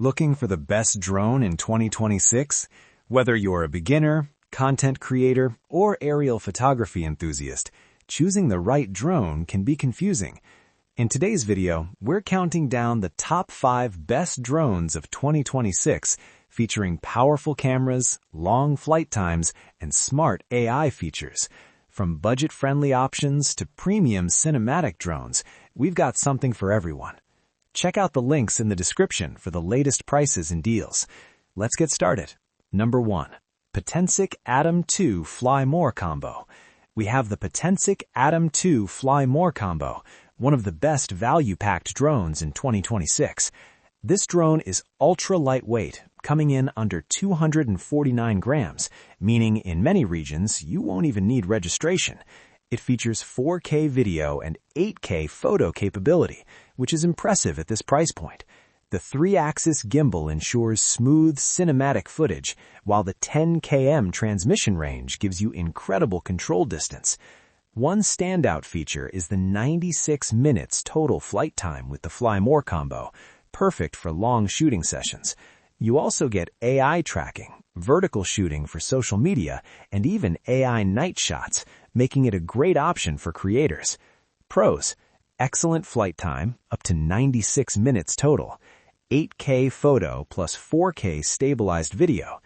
Looking for the best drone in 2026? Whether you're a beginner, content creator, or aerial photography enthusiast, choosing the right drone can be confusing. In today's video, we're counting down the top 5 best drones of 2026, featuring powerful cameras, long flight times, and smart AI features. From budget-friendly options to premium cinematic drones, we've got something for everyone. Check out the links in the description for the latest prices and deals. Let's get started. Number 1. Potensic Atom 2 Fly More Combo. We have the Potensic Atom 2 Fly More Combo, one of the best value-packed drones in 2026. This drone is ultra-lightweight, coming in under 249 grams, meaning in many regions you won't even need registration. It features 4K video and 8K photo capability, which is impressive at this price point. The 3-axis gimbal ensures smooth cinematic footage, while the 10 km transmission range gives you incredible control distance. One standout feature is the 96 minutes total flight time with the Fly More combo, perfect for long shooting sessions. You also get AI tracking, vertical shooting for social media, and even AI night shots, making it a great option for creators. Pros: excellent flight time, up to 96 minutes total, 8K photo plus 4K stabilized video,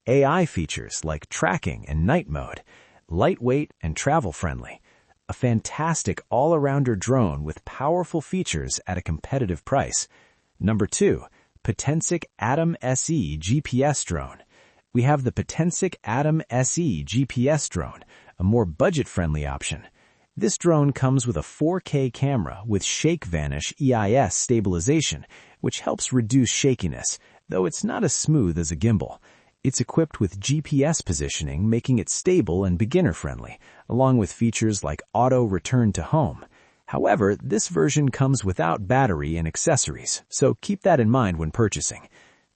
AI features like tracking and night mode, lightweight and travel-friendly. A fantastic all-arounder drone with powerful features at a competitive price. Number 2. Potensic Atom SE GPS Drone. We have the Potensic Atom SE GPS drone, a more budget-friendly option. This drone comes with a 4K camera with Shake Vanish EIS stabilization, which helps reduce shakiness, though it's not as smooth as a gimbal. It's equipped with GPS positioning, making it stable and beginner-friendly, along with features like auto return to home. However, this version comes without battery and accessories, so keep that in mind when purchasing.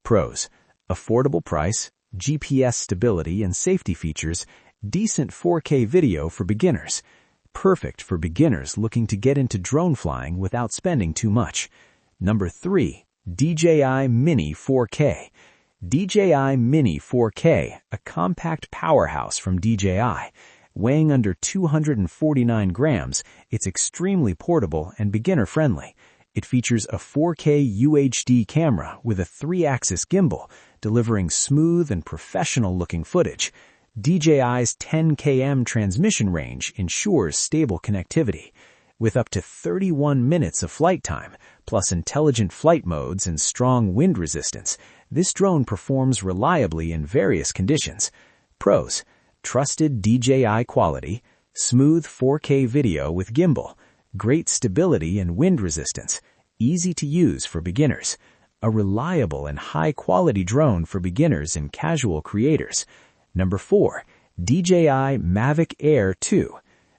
Pros: affordable price, GPS stability and safety features, decent 4K video for beginners. Perfect for beginners looking to get into drone flying without spending too much. Number 3. DJI Mini 4K. DJI Mini 4K, a compact powerhouse from DJI. Weighing under 249 grams, it's extremely portable and beginner-friendly. It features a 4K UHD camera with a 3-axis gimbal, delivering smooth and professional-looking footage. DJI's 10 km transmission range ensures stable connectivity. With up to 31 minutes of flight time, plus intelligent flight modes and strong wind resistance, this drone performs reliably in various conditions. Pros: trusted DJI quality, smooth 4K video with gimbal, great stability and wind resistance, easy to use for beginners. A reliable and high-quality drone for beginners and casual creators. Number 4. DJI Mavic Air 2.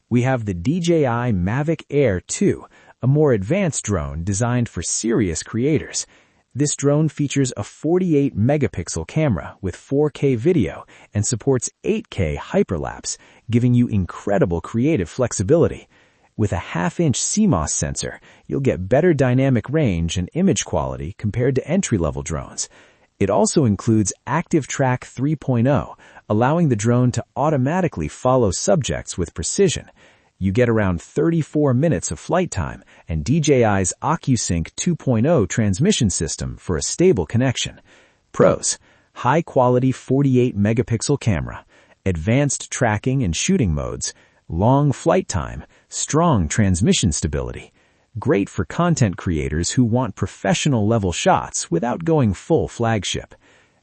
We have the DJI Mavic Air 2, a more advanced drone designed for serious creators. This drone features a 48-megapixel camera with 4K video and supports 8K hyperlapse, giving you incredible creative flexibility. With a 1/2-inch CMOS sensor, you'll get better dynamic range and image quality compared to entry-level drones. It also includes Active Track 3.0, allowing the drone to automatically follow subjects with precision. You get around 34 minutes of flight time and DJI's OcuSync 2.0 transmission system for a stable connection. Pros: high-quality 48-megapixel camera, advanced tracking and shooting modes, long flight time, strong transmission stability. Great for content creators who want professional-level shots without going full flagship.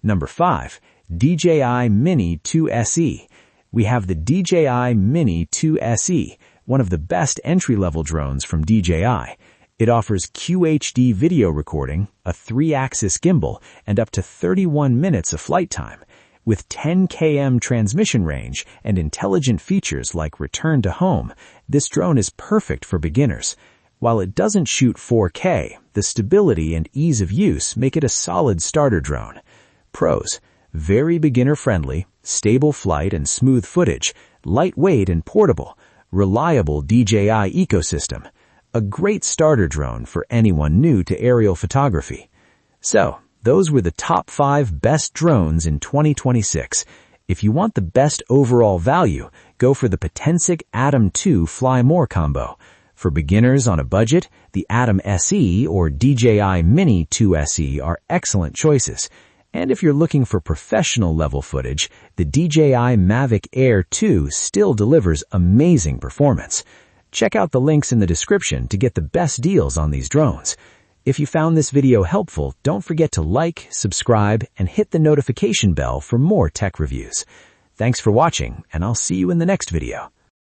Number 5. DJI Mini 2 SE. We have the DJI Mini 2 SE, one of the best entry-level drones from DJI. It offers QHD video recording, a 3-axis gimbal, and up to 31 minutes of flight time. With 10 km transmission range and intelligent features like return to home, this drone is perfect for beginners. While it doesn't shoot 4K, the stability and ease of use make it a solid starter drone. Pros: very beginner-friendly, stable flight and smooth footage, lightweight and portable, reliable DJI ecosystem. A great starter drone for anyone new to aerial photography. So, those were the top 5 best drones in 2026. If you want the best overall value, go for the Potensic Atom 2 Fly More combo. For beginners on a budget, the Atom SE or DJI Mini 2 SE are excellent choices. And if you're looking for professional level footage, the DJI Mavic Air 2 still delivers amazing performance. Check out the links in the description to get the best deals on these drones. If you found this video helpful, don't forget to like, subscribe, and hit the notification bell for more tech reviews. Thanks for watching, and I'll see you in the next video.